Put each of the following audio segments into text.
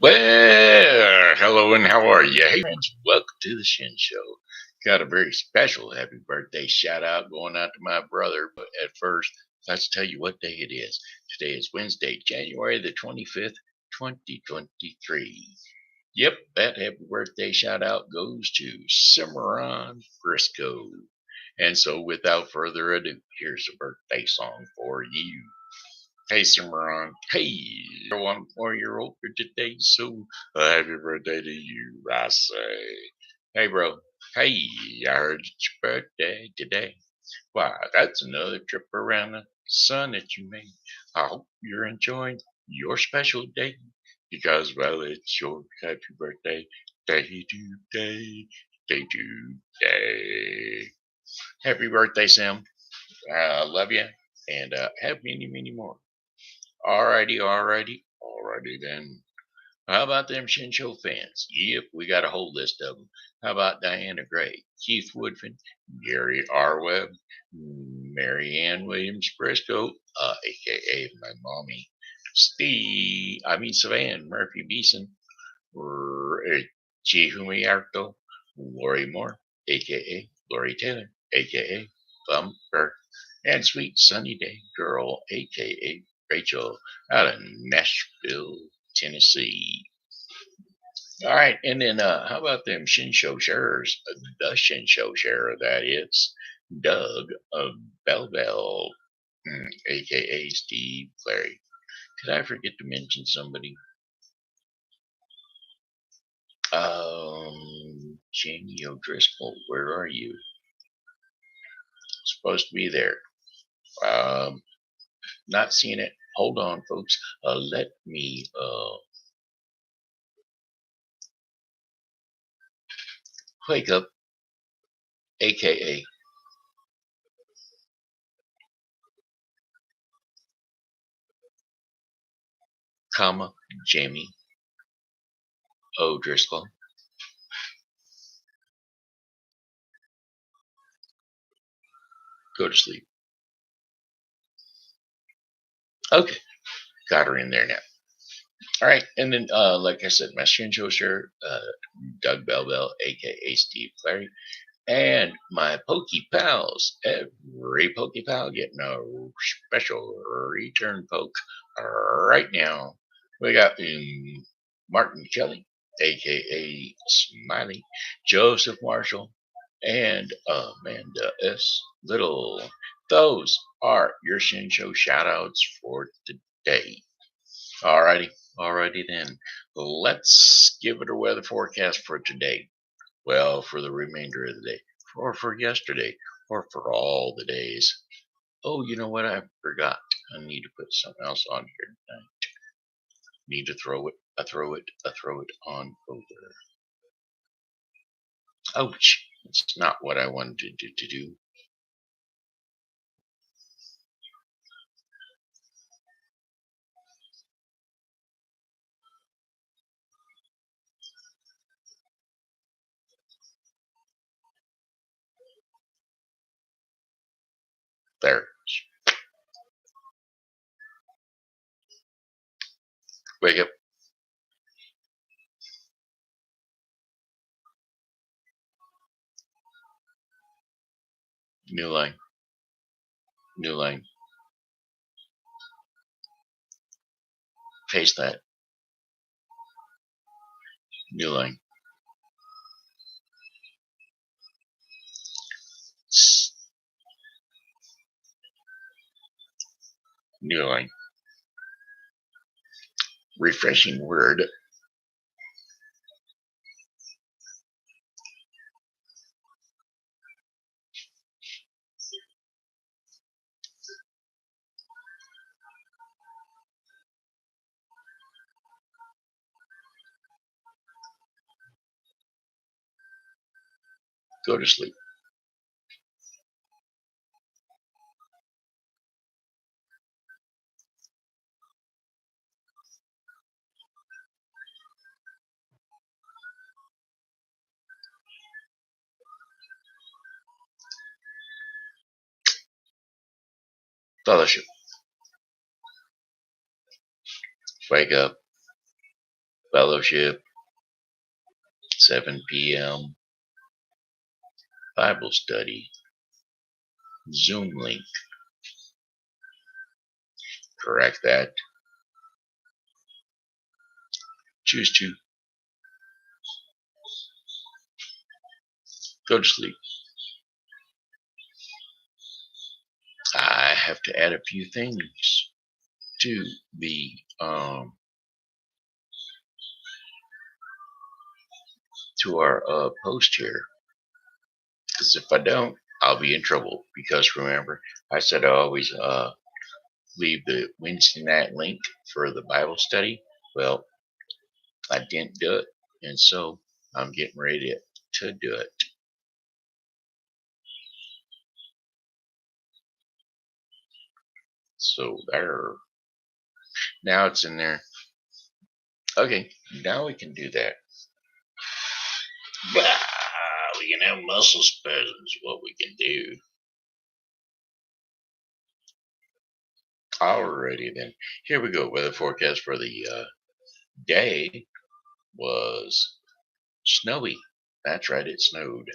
Well, hello and how are you? Hey, friends, welcome to the Shen Show. Got a very special happy birthday shout out going out to my brother. But at first, let's tell you what day it is. Today is Wednesday, January the 25th, 2023. Yep, that happy birthday shout out goes to Cimarron Briscoe. And so, without further ado, here's a birthday song for you. Hey, Cimarron. Hey, you're 1 4 year old for today, so happy birthday to you, I say. Hey, bro. Hey, I heard it's your birthday today. Why, that's another trip around the sun that you made. I hope you're enjoying your special day because, well, it's your happy birthday day today. Happy birthday, Sam. I love you and have many, many more. Alrighty then. How about them Shen Show fans? Yep, we got a whole list of them. How about Diana Gray, Keith Woodfin, Gary R. Webb, Mary Ann Williams Briscoe, a.k.a. my mommy, Savann Murphy Beason, Richie Humarito, Lori Moore, a.k.a. Lori Taylor, a.k.a. Thumper, and Sweet Sunny Day Girl, a.k.a. Rachel, out of Nashville, Tennessee. All right, and then how about them Shen Show sharers? The Shen Show sharer, that is Doug of Belleville, a.k.a. Steve Clary. Did I forget to mention somebody? Jamie O'Driscoll, where are you? Supposed to be there. Not seeing it. Hold on, folks. Let me wake up, aka Jamie O'Driscoll. Go to sleep. Okay, got her in there now. All right, and then like I said, my Shen Show shirt, Doug Belleville, aka Steve Clary, and my Pokey pals. Every Pokey pal getting a special return poke right now. We got Martin Kelly, aka Smiley, Joseph Marshall, and Amanda S. Little. Those are your Shen Show shout outs for today. Alrighty then. Let's give it a weather forecast for today. Well, for the remainder of the day, or for yesterday, or for all the days. Oh, you know what? I forgot. I need to put something else on here tonight. Need to throw it. I throw it on over. Ouch! It's not what I wanted to do. There. Wake up. New line. New line. Paste that. New line. New line. Refreshing word. Go to sleep. Fellowship. Wake up. fellowship, 7 p.m., Bible study, Zoom link. Correct that. Choose to go to sleep. I have to add a few things to the to our post here, because if I don't, I'll be in trouble. Because remember, I said I always leave the Wednesday night link for the Bible study. Well, I didn't do it, and so I'm getting ready to do it. So there. Now it's in there. Okay, now we can do that. We can have muscle spasms. What we can do. Alrighty then. Here we go. Weather forecast for the day was snowy. That's right, it snowed.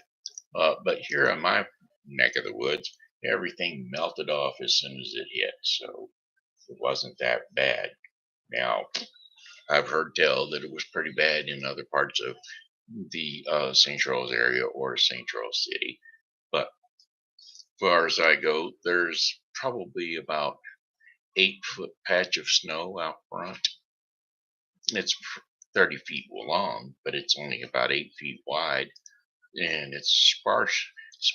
But here in my neck of the woods, everything melted off as soon as it hit, so it wasn't that bad. Now, I've heard tell that it was pretty bad in other parts of the St. Charles area or St. Charles City. But as far as I go, there's probably about 8-foot patch of snow out front. It's 30 feet long, but it's only about 8 feet wide, and it's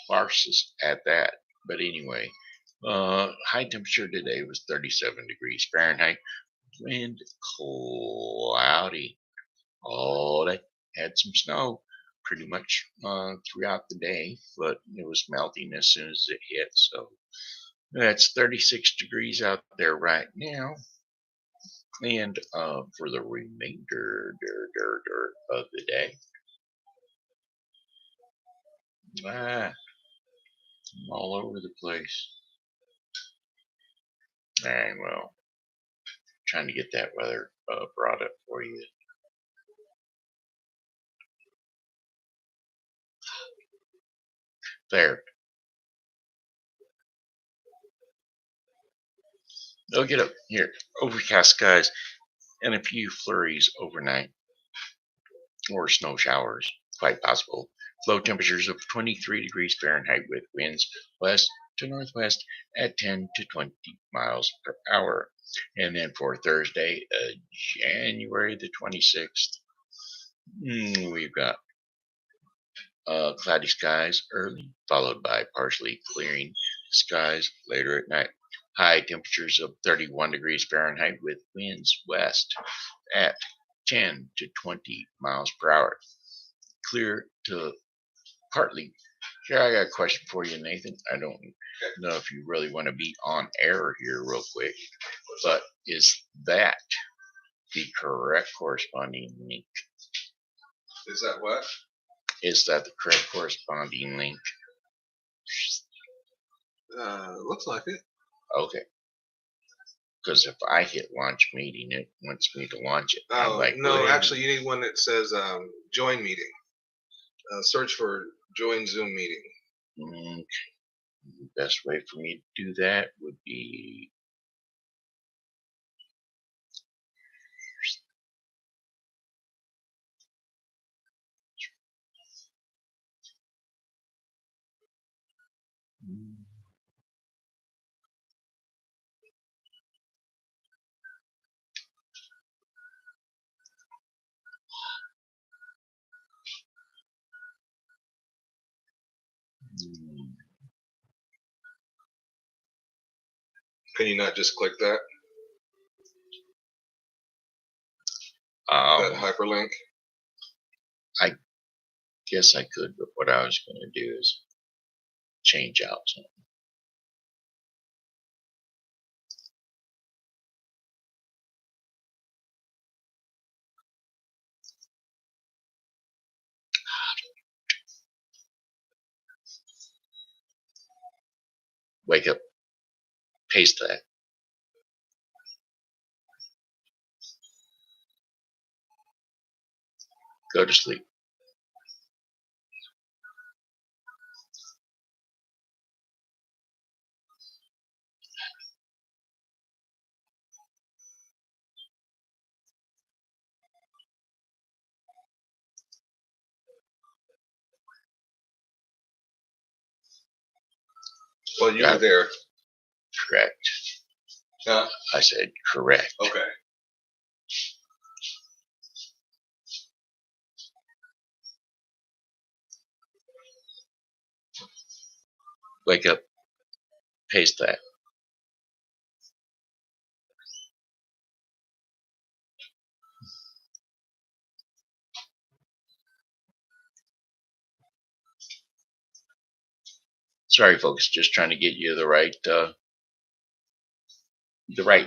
sparsest at that. But anyway, high temperature today was 37 degrees Fahrenheit. Wind cloudy all day. Had some snow pretty much throughout the day, but it was melting as soon as it hit. So that's 36 degrees out there right now. And for the remainder of the day, I'm all over the place. And well, trying to get that weather brought up for you. There. They'll get up here. Overcast skies and a few flurries overnight, or snow showers, quite possible. Low temperatures of 23 degrees Fahrenheit with winds west to northwest at 10 to 20 miles per hour. And then for Thursday, January the 26th, we've got cloudy skies early, followed by partially clearing skies later at night. High temperatures of 31 degrees Fahrenheit with winds west at 10 to 20 miles per hour. Clear to partly. Here, I got a question for you, Nathan. I don't know if you really want to be on air here real quick, but is that the correct corresponding link? Is that what? Is that the correct corresponding link? Looks like it. Okay. Because if I hit launch meeting, it wants me to launch it. Oh, like, no, actually, you need one that says join meeting. Search for join Zoom meeting. Okay. The best way for me to do that would be Can you not just click that? That hyperlink? I guess I could, but what I was going to do is change out something. Wake up. Paste that. Go to sleep. Well, you were there. Correct. Huh? I said correct. Okay. Wake up. Paste that. Sorry, folks. Just trying to get you the right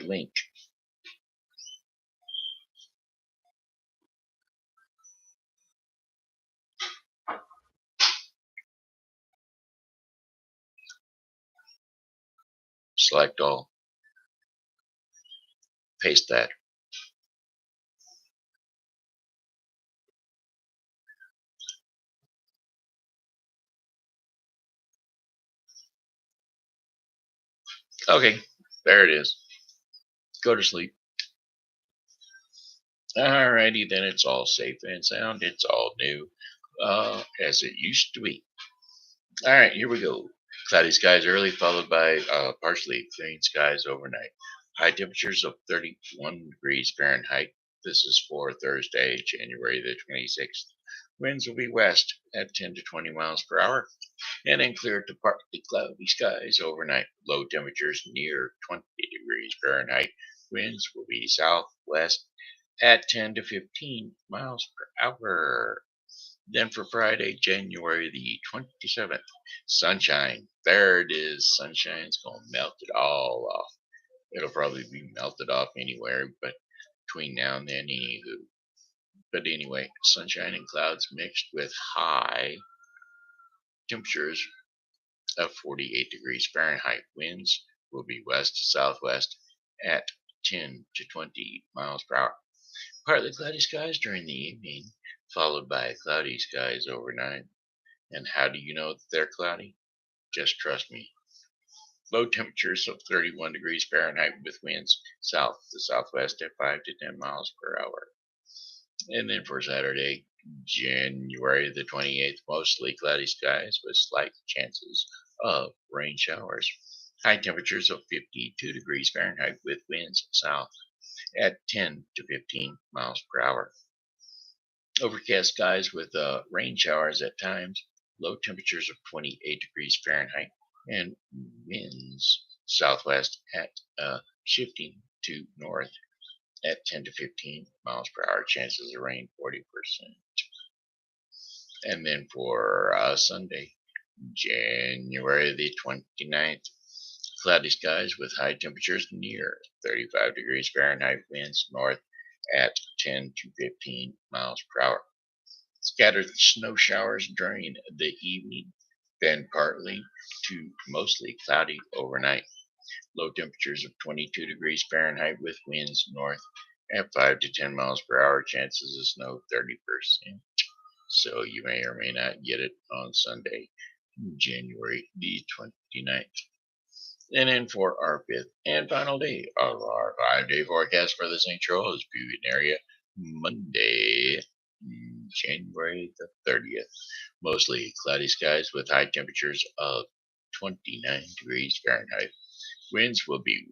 link. Select all. Paste that. Okay, there it is. Go to sleep. Alrighty, then it's all safe and sound. It's all new, as it used to be. All right, here we go. Cloudy skies early, followed by partially clearing skies overnight. High temperatures of 31 degrees Fahrenheit. This is for Thursday, January the 26th. Winds will be west at 10 to 20 miles per hour, and then clear to partly cloudy skies overnight. Low temperatures near 20 degrees Fahrenheit. Winds will be southwest at 10 to 15 miles per hour. Then for Friday, January the 27th, sunshine. There it is. Sunshine's going to melt it all off. It'll probably be melted off anywhere, but between now and then, anywho. But anyway, sunshine and clouds mixed with high temperatures of 48 degrees Fahrenheit. Winds will be west to southwest at 10 to 20 miles per hour. Partly cloudy skies during the evening, followed by cloudy skies overnight. And how do you know that they're cloudy? Just trust me. Low temperatures of 31 degrees Fahrenheit with winds south to southwest at 5 to 10 miles per hour. And then for Saturday, January the 28th, mostly cloudy skies with slight chances of rain showers. High temperatures of 52 degrees Fahrenheit with winds south at 10 to 15 miles per hour. Overcast skies with rain showers at times. Low temperatures of 28 degrees Fahrenheit and winds southwest at shifting to north at 10 to 15 miles per hour. Chances of rain 40%. And then for Sunday, January the 29th, cloudy skies with high temperatures near 35 degrees Fahrenheit, winds north at 10 to 15 miles per hour. Scattered snow showers during the evening, then partly to mostly cloudy overnight. Low temperatures of 22 degrees Fahrenheit with winds north at 5 to 10 miles per hour. Chances of snow 30%. So you may or may not get it on Sunday, January the 29th. And then for our fifth and final day of our 5-day forecast for the St. Charles viewing area, Monday, January the 30th. Mostly cloudy skies with high temperatures of 29 degrees Fahrenheit. Winds will be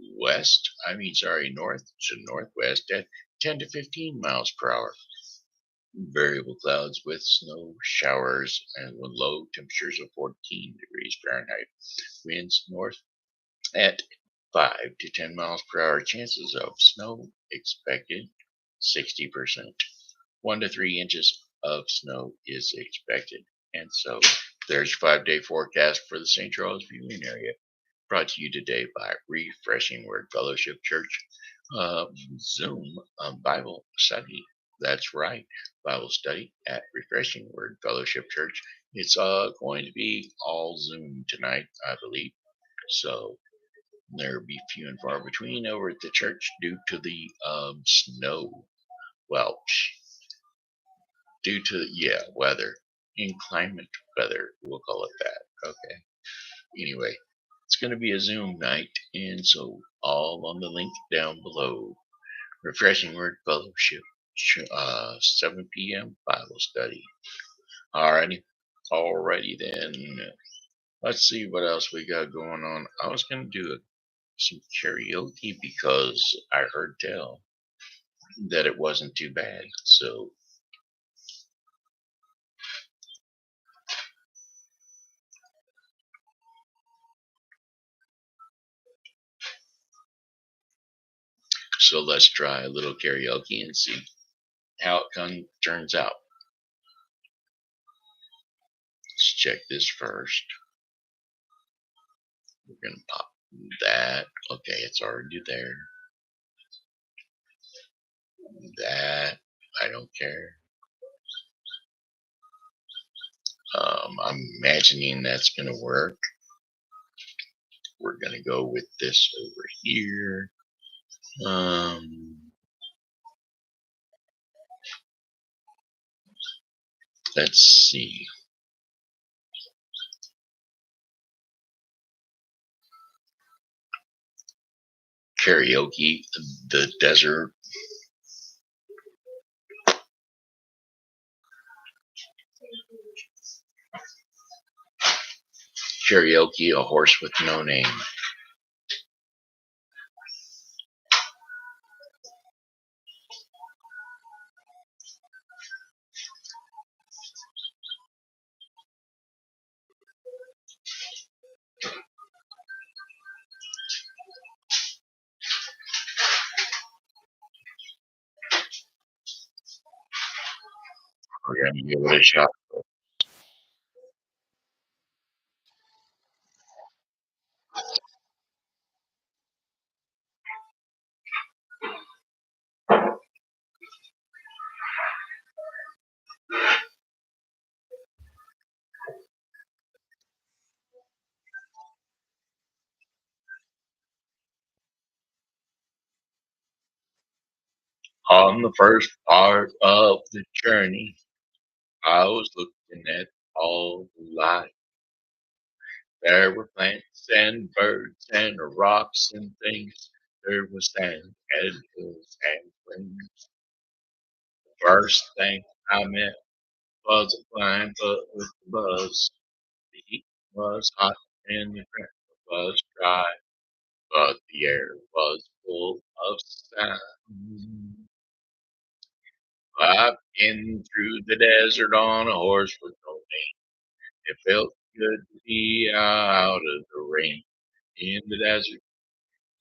north to northwest at 10 to 15 miles per hour. Variable clouds with snow showers and low temperatures of 14 degrees Fahrenheit. Winds north at 5 to 10 miles per hour. Chances of snow expected 60%. 1 to 3 inches of snow is expected. And so there's your 5-day forecast for the St. Charles viewing area. Brought to you today by Refreshing Word Fellowship Church Zoom Bible study. That's right, Bible study at Refreshing Word Fellowship Church. It's going to be all Zoom tonight, I believe. So there'll be few and far between over at the church due to the snow. Well, due to weather, inclement weather, we'll call it that. Okay. Anyway, it's going to be a Zoom night, and so all on the link down below. Refreshing Word Fellowship, 7 p.m. Bible study. Alrighty then. Let's see what else we got going on. I was going to do some karaoke because I heard tell that it wasn't too bad. So let's try a little karaoke and see how it turns out. Let's check this first. We're going to pop that. Okay, it's already there. That, I don't care. I'm imagining that's going to work. We're going to go with this over here. Let's see. Karaoke, the desert. Karaoke, a horse with no name. We're going to give it a shot. On the first part of the journey, I was looking at all the life. There were plants and birds and rocks and things. There was sand and hills and plains. The first thing I met was a flying butt with a buzz. The heat was hot and the ground was dry, but the air was full of sound. I've been through the desert on a horse with no name. It felt good to be out of the rain. In the desert,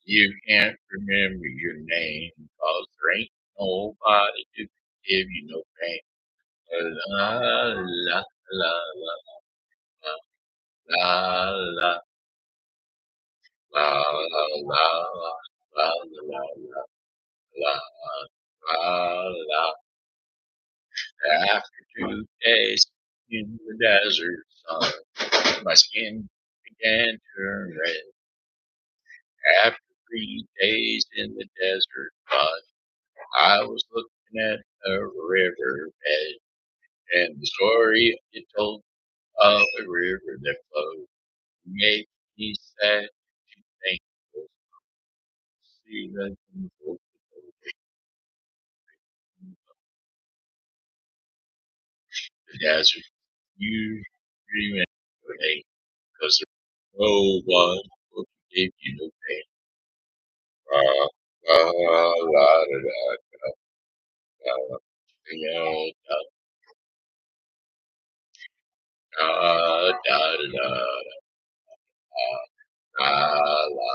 you can't remember your name, 'cause there ain't nobody to give you no pain. La la la la la la la la la la la la la la. After 2 days in the desert sun, my skin began to turn red. After 3 days in the desert mud, I was looking at a river bed, and the story it told of a river that flowed made me sad to think of see the desert. You remember me, because there's no one who give you no pain. La, la, la, da, da, da, da, da, da, da, da, da, da, la.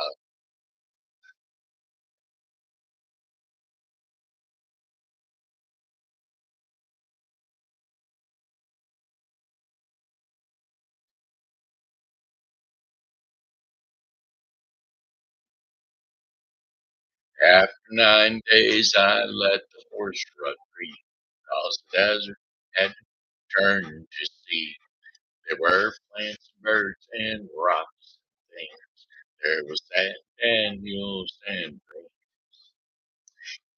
After 9 days, I let the horse run free, 'cause the desert had turned to sea. There were plants and birds and rocks and things. There was sand and mules and rain.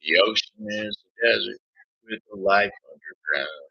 The ocean is a desert with a life underground.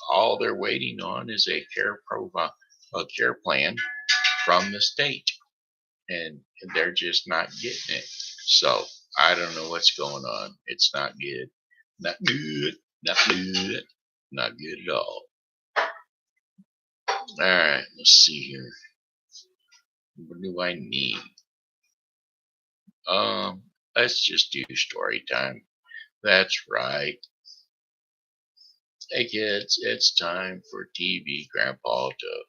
all they're waiting on is a care plan from the state, and they're just not getting it. So I don't know what's going on. It's not good. Not good. Not good. Not good at all. All right, let's see here. What do I need? Let's just do story time. That's right. Hey kids, it's time for TV Grandpa to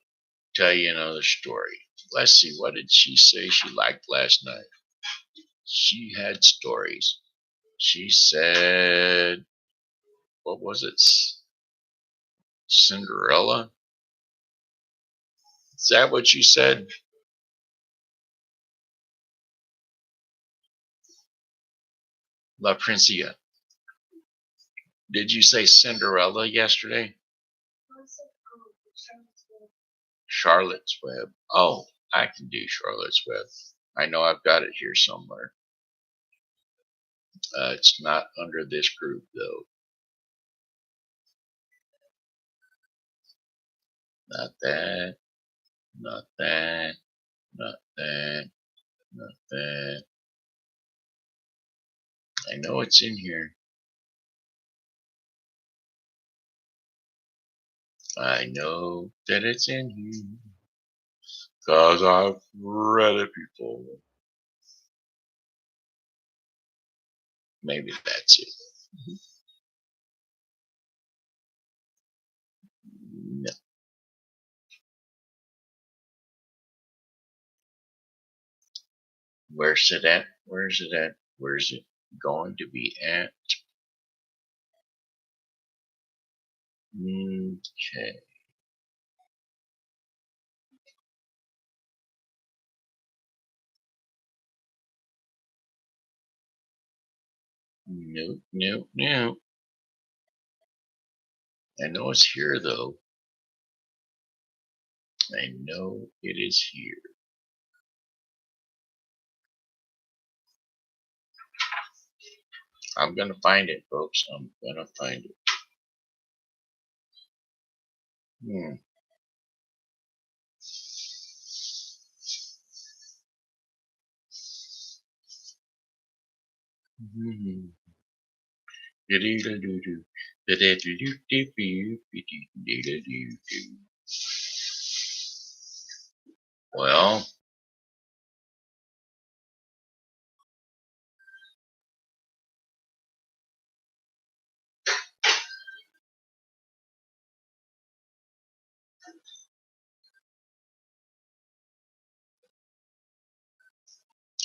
tell you another story. Let's see, what did she say she liked last night? She had stories. She said, what was it? Cinderella? Is that what you said? La Princia. Did you say Cinderella yesterday? Charlotte's Web. Oh, I can do Charlotte's Web. I know I've got it here somewhere. It's not under this group though. Not that. Not that. Not that. Not that. I know it's in here. I know that it's in here. Cause I've read it before. Maybe that's it. No. Where's it at? Where's it at? Where's it going to be at? Okay. Nope, nope, nope. I know it's here though. I know it is here. I'm gonna find it, folks. I'm gonna find it. Hmm. Well,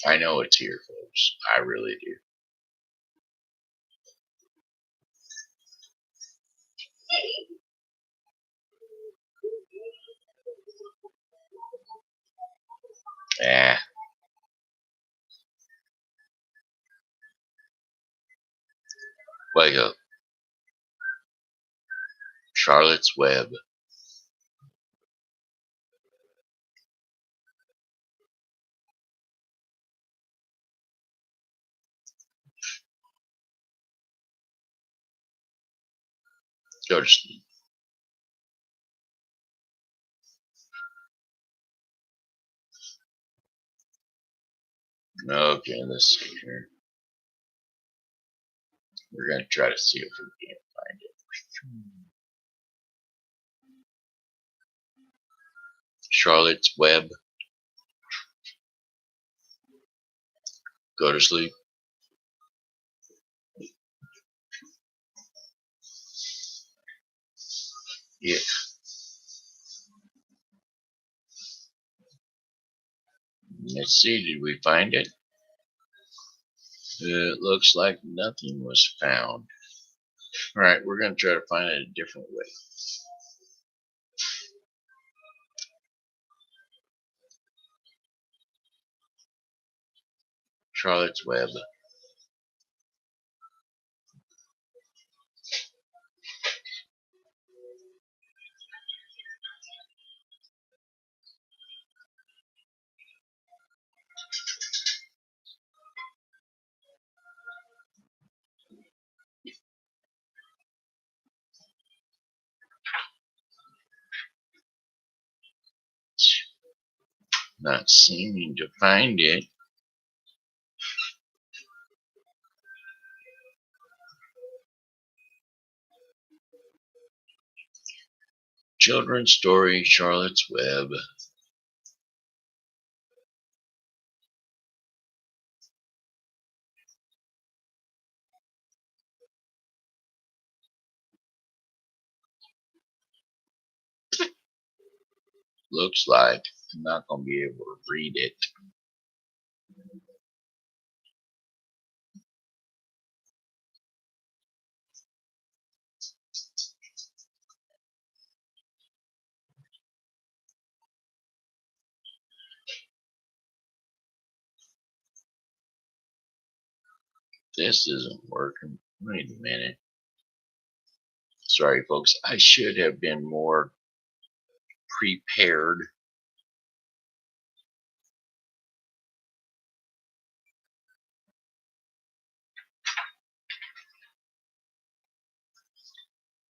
I know it's here, folks. I really do. Ah, wake up. Charlotte's Web. Go to sleep. Okay, let's see here. We're gonna try to see if we can find it. Charlotte's Web. Go to sleep. Yeah. Let's see. Did we find it? It looks like nothing was found. All right, we're gonna try to find it a different way. Charlotte's Web. Not seeming to find it. Children's story, Charlotte's Web. Looks like I'm not going to be able to read it. This isn't working. Wait a minute. Sorry, folks. I should have been more prepared.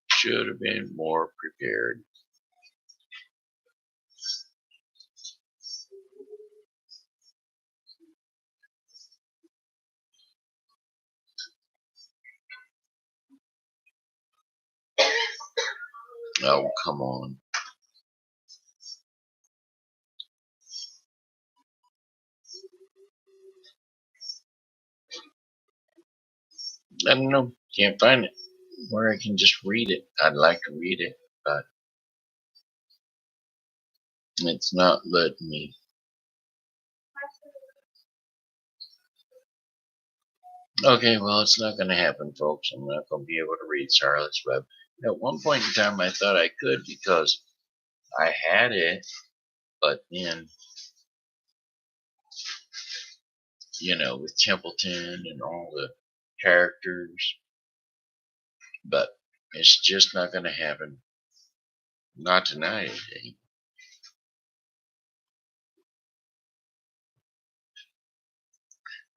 Should have been more prepared. Oh, come on. I don't know. Can't find it where I can just read it. I'd like to read it, but it's not letting me. Okay, well, it's not going to happen, folks. I'm not going to be able to read Charlotte's Web. At one point in time, I thought I could because I had it, but then, with Templeton and all the characters, but it's just not going to happen. Not tonight, it ain't.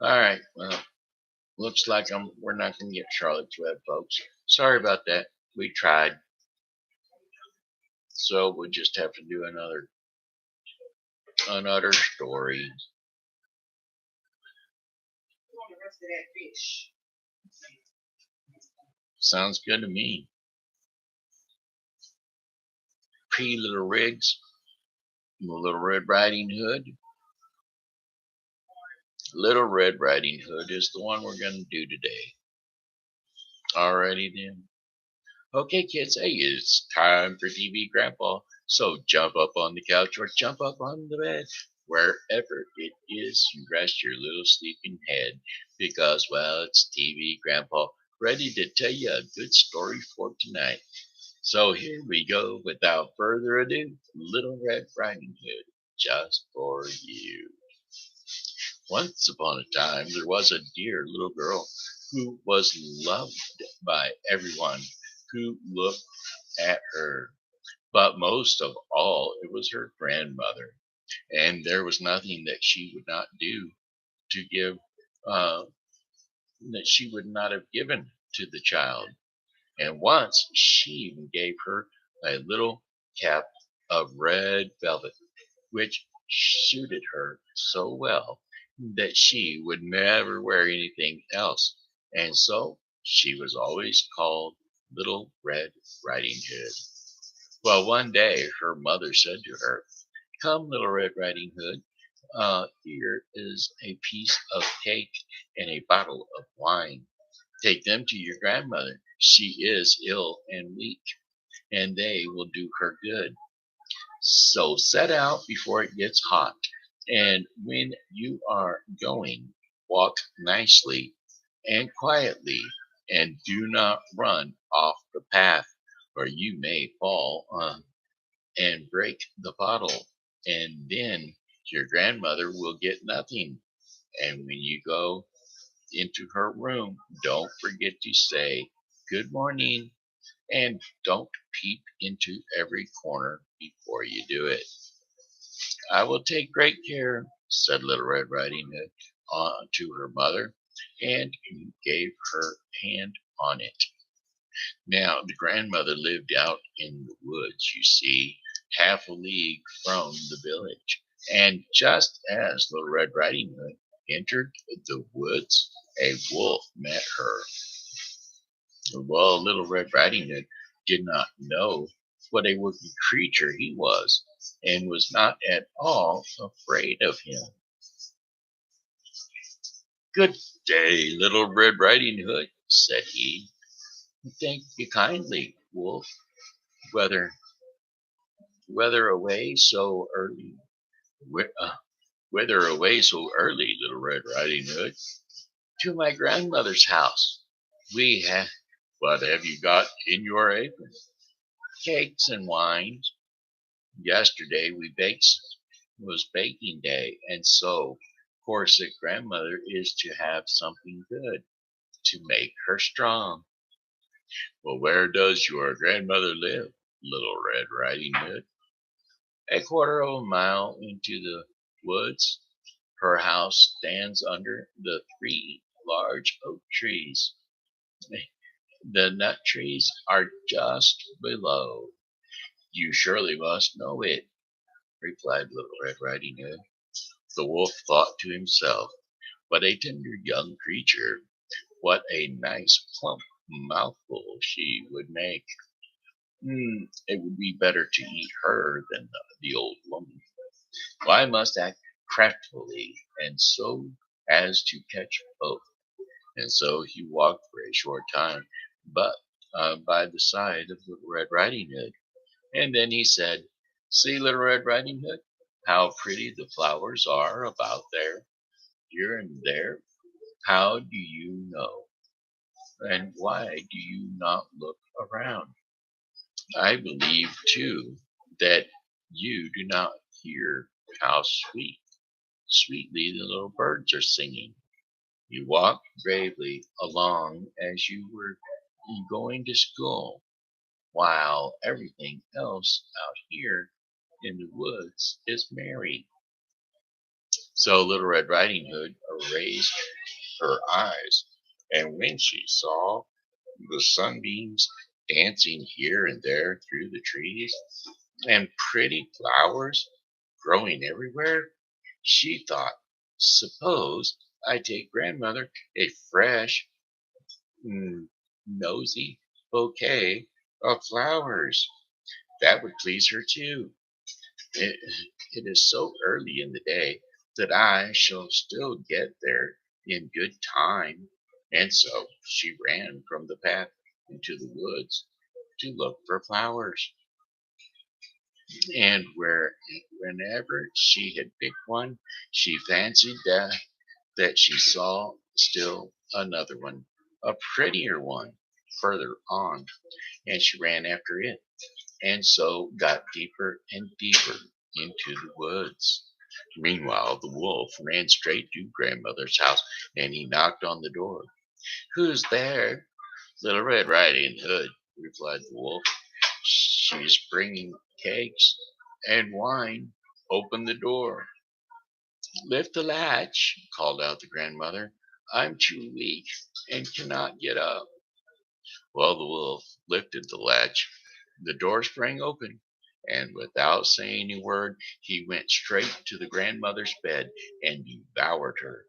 All right, well, looks like we're not going to get Charlotte's Web, folks. Sorry about that. We tried. So we'll just have to do another story. Sounds good to me. P. Little Riggs, Little Red Riding Hood. Little Red Riding Hood is the one we're going to do today. Alrighty then. Okay, kids, hey, it's time for TV Grandpa. So jump up on the couch or jump up on the bed. Wherever it is, you rest your little sleeping head. Because, well, it's TV Grandpa, ready to tell you a good story for tonight. So here we go. Without further ado, Little Red Riding Hood, just for you. Once upon a time, there was a dear little girl who was loved by everyone who looked at her. But most of all, it was her grandmother. And there was nothing that she would not do to give, uh, that she would not have given to the child. And once she even gave her a little cap of red velvet, which suited her so well that she would never wear anything else. And so she was always called Little Red Riding Hood. Well, one day her mother said to her, "Come, Little Red Riding Hood, here is a piece of cake and a bottle of wine. Take them to your grandmother. She is ill and weak, and they will do her good. So set out before it gets hot. And when you are going, walk nicely and quietly, and do not run off the path, or you may fall and break the bottle. And then your grandmother will get nothing. And when you go into her room, don't forget to say good morning and don't peep into every corner before you do it." "I will take great care," said Little Red Riding Hood to her mother, and gave her hand on it. Now, the grandmother lived out in the woods, you see, half a league from the village. And just as Little Red Riding Hood entered the woods, a wolf met her. Well, Little Red Riding Hood did not know what a wicked creature he was, and was not at all afraid of him. "Good day, Little Red Riding Hood," said he. "Thank you kindly, Wolf. Whether whether away so early, whi- uh, whither away so early, Little Red Riding Hood?" "To my grandmother's house." "We have. What have you got in your apron?" "Cakes and wines. Yesterday we baked was baking day, and so poor sick grandmother is to have something good to make her strong." "Well, where does your grandmother live, Little Red Riding Hood?" "A quarter of a mile into the woods. Her house stands under the three large oak trees. The nut trees are just below." "You surely must know it," replied Little Red Riding Hood. The wolf thought to himself, "What a tender young creature! What a nice plump mouthful she would make! It would be better to eat her than the old woman. Well, I must act craftily, and so as to catch both." And so he walked for a short time, but by the side of Little Red Riding Hood. And then he said, "See, Little Red Riding Hood, how pretty the flowers are about there, here and there. How do you know? And why do you not look around? I believe, too, that you do not hear how sweetly the little birds are singing. You walk bravely along as you were going to school, while everything else out here in the woods is merry." So Little Red Riding Hood raised her eyes, and when she saw the sunbeams dancing here and there through the trees, and pretty flowers growing everywhere, she thought, "Suppose I take grandmother a fresh, mm, nosy bouquet of flowers. That would please her too. It, it is so early in the day that I shall still get there in good time." And so she ran from the path into the woods to look for flowers. And whenever she had picked one, she fancied that she saw still another one, a prettier one, further on, and she ran after it, and so got deeper and deeper into the woods. Meanwhile, the wolf ran straight to grandmother's house, and he knocked on the door. "Who's there?" "Little Red Riding Hood," replied the wolf. "She's bringing cakes and wine. Open the door." "Lift the latch," called out the grandmother. "I'm too weak and cannot get up." Well, the wolf lifted the latch. The door sprang open, and without saying a word, he went straight to the grandmother's bed and devoured her.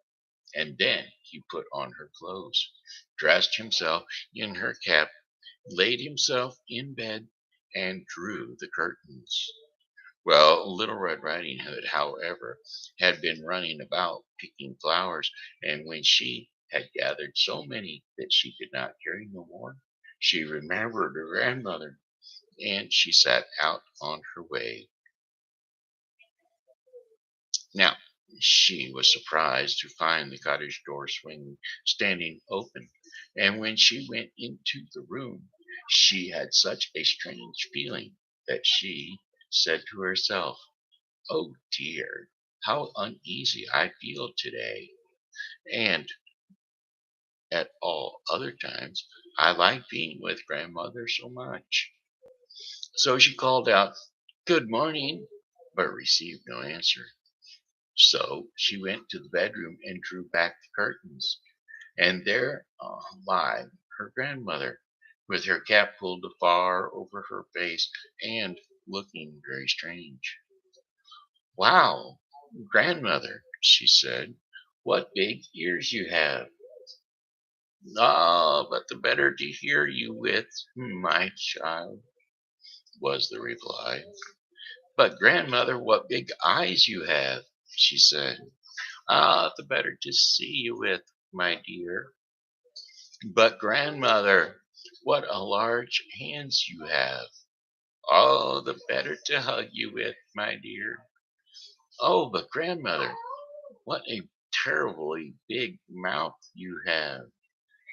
And then he put on her clothes, dressed himself in her cap, laid himself in bed, and drew the curtains. Well, Little Red Riding Hood, however, had been running about picking flowers, and when she had gathered so many that she could not carry no more, she remembered her grandmother, and she set out on her way. Now, she was surprised to find the cottage door standing open, and when she went into the room, she had such a strange feeling that she said to herself, "Oh dear, how uneasy I feel today. And at all other times, I like being with grandmother so much." So she called out, "Good morning," but received no answer. So she went to the bedroom and drew back the curtains. And there lay her grandmother, with her cap pulled far over her face and looking very strange. "Wow!" Grandmother, she said, what big ears you have. Ah, but the better to hear you with, my child, was the reply. But grandmother, what big eyes you have, she said. Ah, the better to see you with, my dear. But grandmother, what a large hands you have. Oh, the better to hug you with, my dear. Oh, but grandmother, what a terribly big mouth you have.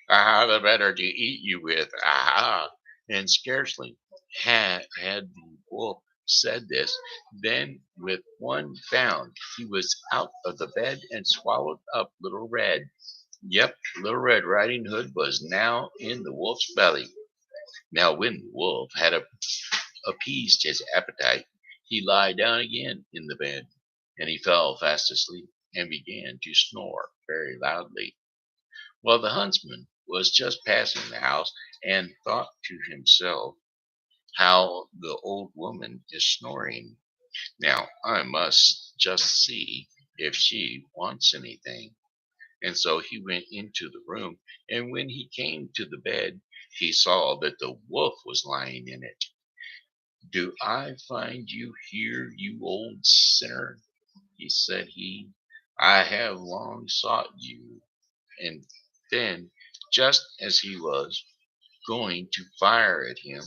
Ah, the better to eat you with. Ah, and scarcely had the wolf said this, then with one bound he was out of the bed and swallowed up Little Red. Yep, Little Red Riding Hood was now in the wolf's belly. Now, when the wolf had appeased his appetite, he lay down again in the bed, and he fell fast asleep and began to snore very loudly. Well, the huntsman was just passing the house and thought to himself, how the old woman is snoring. Now I must just see if she wants anything. And so he went into the room, and when he came to the bed, he saw that the wolf was lying in it. Do I find you here, you old sinner? Said he. I have long sought you. And then, just as he was going to fire at him,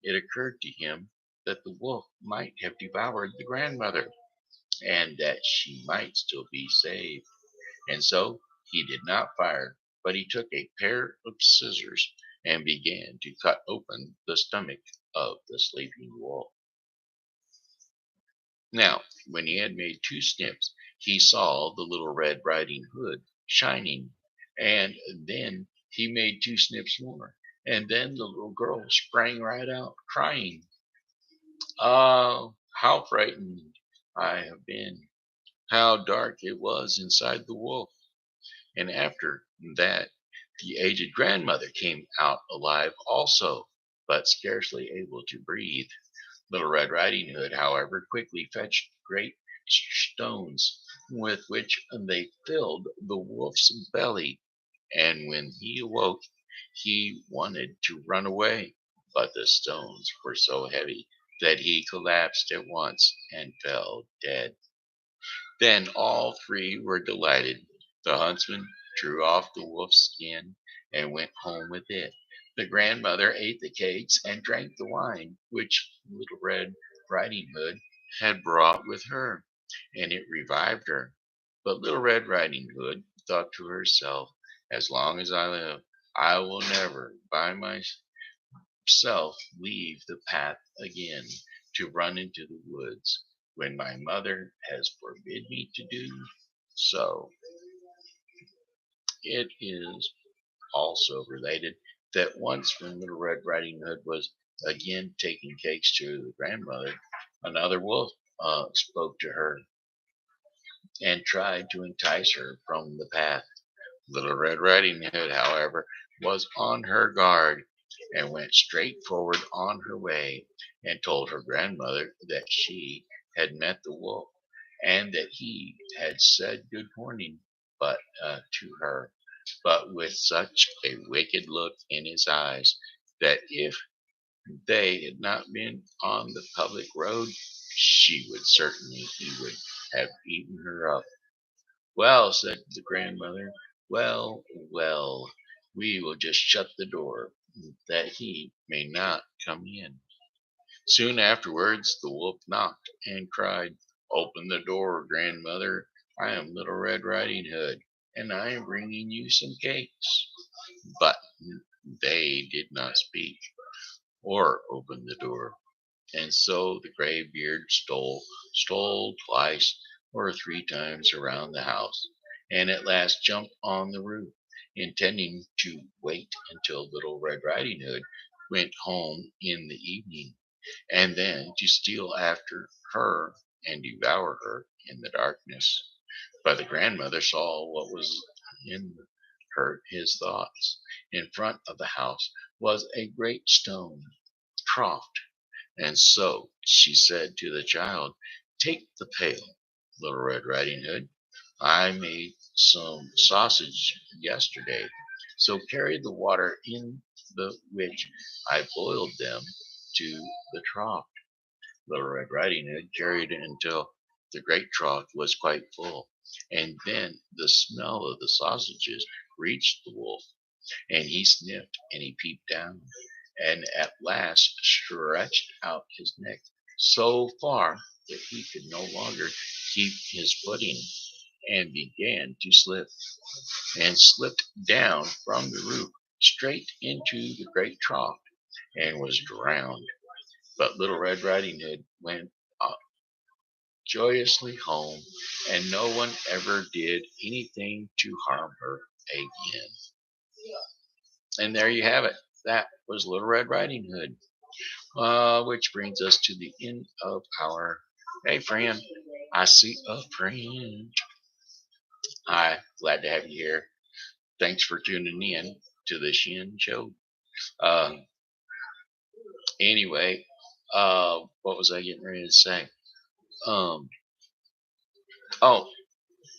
it occurred to him that the wolf might have devoured the grandmother, and that she might still be saved. And so he did not fire, but he took a pair of scissors and began to cut open the stomach of the sleeping wolf. Now, when he had made two snips, he saw the Little Red Riding Hood shining, and then he made two snips more, and then the little girl sprang right out, crying, "Ah, how frightened I have been! How dark it was inside the wolf!" And after that, the aged grandmother came out alive also, but scarcely able to breathe. Little Red Riding Hood, however, quickly fetched great stones with which they filled the wolf's belly, and when he awoke, he wanted to run away, but the stones were so heavy that he collapsed at once and fell dead. Then all three were delighted. The huntsman drew off the wolf's skin and went home with it. The grandmother ate the cakes and drank the wine which Little Red Riding Hood had brought with her, and it revived her. But Little Red Riding Hood thought to herself, as long as I live, I will never by myself leave the path again to run into the woods when my mother has forbid me to do so. It is also related that once when Little Red Riding Hood was again taking cakes to the grandmother, another wolf spoke to her and tried to entice her from the path. Little Red Riding Hood, however, was on her guard and went straight forward on her way and told her grandmother that she had met the wolf and that he had said good morning but to her, but with such a wicked look in his eyes that if they had not been on the public road, he would have eaten her up. Well, said the grandmother, well, well, we will just shut the door that he may not come in. Soon afterwards, the wolf knocked and cried, "Open the door, grandmother. I am Little Red Riding Hood, and I am bringing you some cakes." But they did not speak or open the door. And so the gray beard stole twice or three times around the house, and at last jumped on the roof, intending to wait until Little Red Riding Hood went home in the evening, and then to steal after her and devour her in the darkness. But the grandmother saw what was in his thoughts. In front of the house was a great stone trough, and so she said to the child, "Take the pail Little Red Riding Hood. I made some sausage yesterday, so carry the water in the which I boiled them to the trough. Little Red Riding Hood carried it until the great trough was quite full, and then the smell of the sausages reached the wolf, and he sniffed and he peeped down, and at last stretched out his neck so far that he could no longer keep his footing, and began to slip, and slipped down from the roof straight into the great trough, and was drowned. But Little Red Riding Hood went joyously home, and no one ever did anything to harm her again. And there you have it. That was Little Red Riding Hood, which brings us to the end of our. Hey, friend, I see a friend. Hi, glad to have you here. Thanks for tuning in to the Shen Show. Uh, anyway, what was I getting ready to say? Um, oh,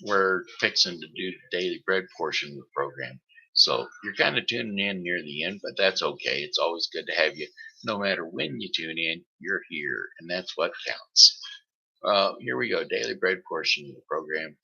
we're fixing to do the daily bread portion of the program. So you're kind of tuning in near the end, but that's okay. It's always good to have you. No matter when you tune in, you're here, and that's what counts. Here we go, daily bread portion of the program,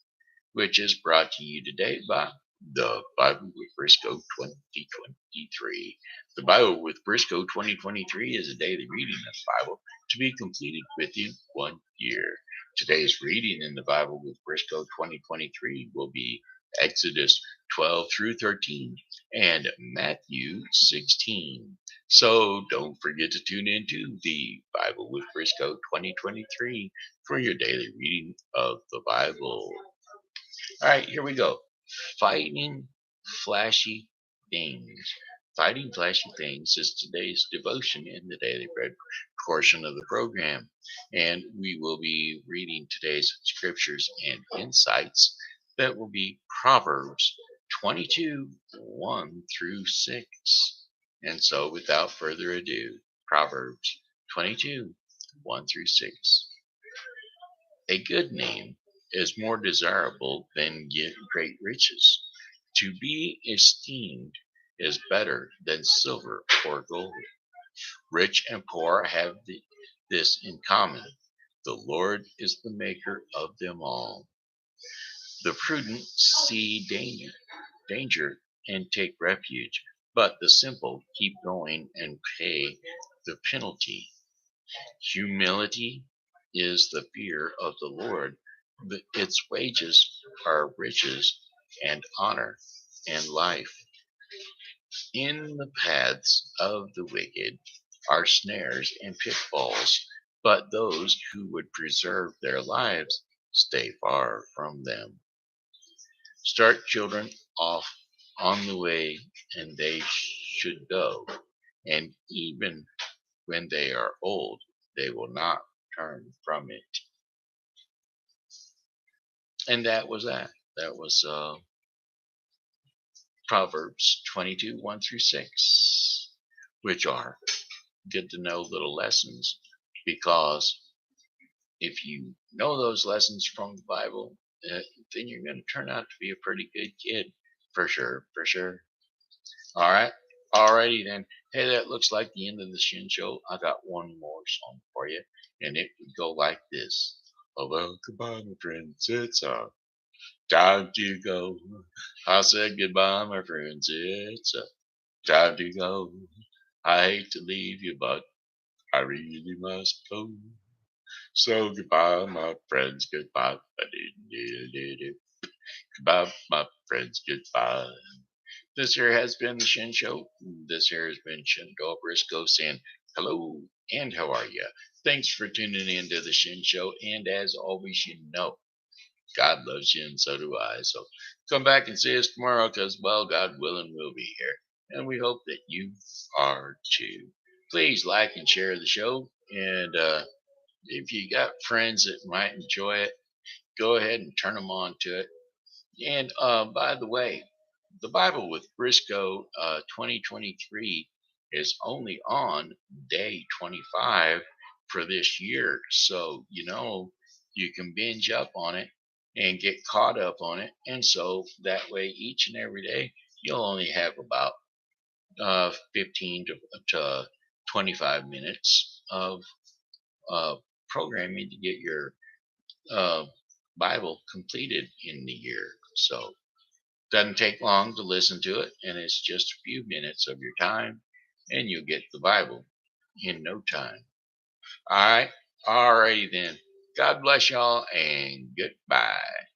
which is brought to you today by the Bible with Briscoe 2023. The Bible with Briscoe 2023 is a daily reading of the Bible to be completed within 1 year. Today's reading in the Bible with Briscoe 2023 will be Exodus 12 through 13 and Matthew 16. So don't forget to tune into the Bible with Briscoe 2023 for your daily reading of the Bible. All right, here we go. Fighting flashy things. Fighting flashy things is today's devotion in the daily bread portion of the program. And we will be reading today's scriptures and insights that will be Proverbs 22 1 through 6. And so, without further ado, Proverbs 22 1 through 6. A good name is more desirable than great riches. To be esteemed is better than silver or gold. Rich and poor have this in common. The Lord is the maker of them all. The prudent see danger and take refuge, but the simple keep going and pay the penalty. Humility is the fear of the Lord. Its wages are riches and honor and life. In the paths of the wicked are snares and pitfalls, but those who would preserve their lives stay far from them. Start children off on the way, and they should go, and even when they are old, they will not turn from it. And that was that. That was Proverbs 22 1 through 6, which are good to know little lessons, because if you know those lessons from the Bible, then you're going to turn out to be a pretty good kid. For sure, for sure. All right. Alrighty then. Hey, that looks like the end of the Shen Show. I got one more song for you, and it would go like this. Oh, well, goodbye, my friends. It's time to go. I said goodbye, my friends. It's time to go. I hate to leave you, but I really must go. So goodbye, my friends. Goodbye. Goodbye, my friends. Goodbye. This here has been the Shen Show. This here has been Shen Briscoe saying hello and how are you? Thanks for tuning in to the Shen Show. And as always, you know, God loves you and so do I. So come back and see us tomorrow because, well, God willing, we'll be here. And we hope that you are too. Please like and share the show. And if you got friends that might enjoy it, go ahead and turn them on to it. And by the way, the Bible with Briscoe 2023 is only on day 25 for this year. So, you know, You can binge up on it and get caught up on it. And so that way, each and every day, you'll only have about 15 to 25 minutes of programming to get your uh, Bible completed in the year. So doesn't take long to listen to it, and it's just a few minutes of your time, and you'll get the Bible in no time. All right. All righty then. God bless y'all, and goodbye.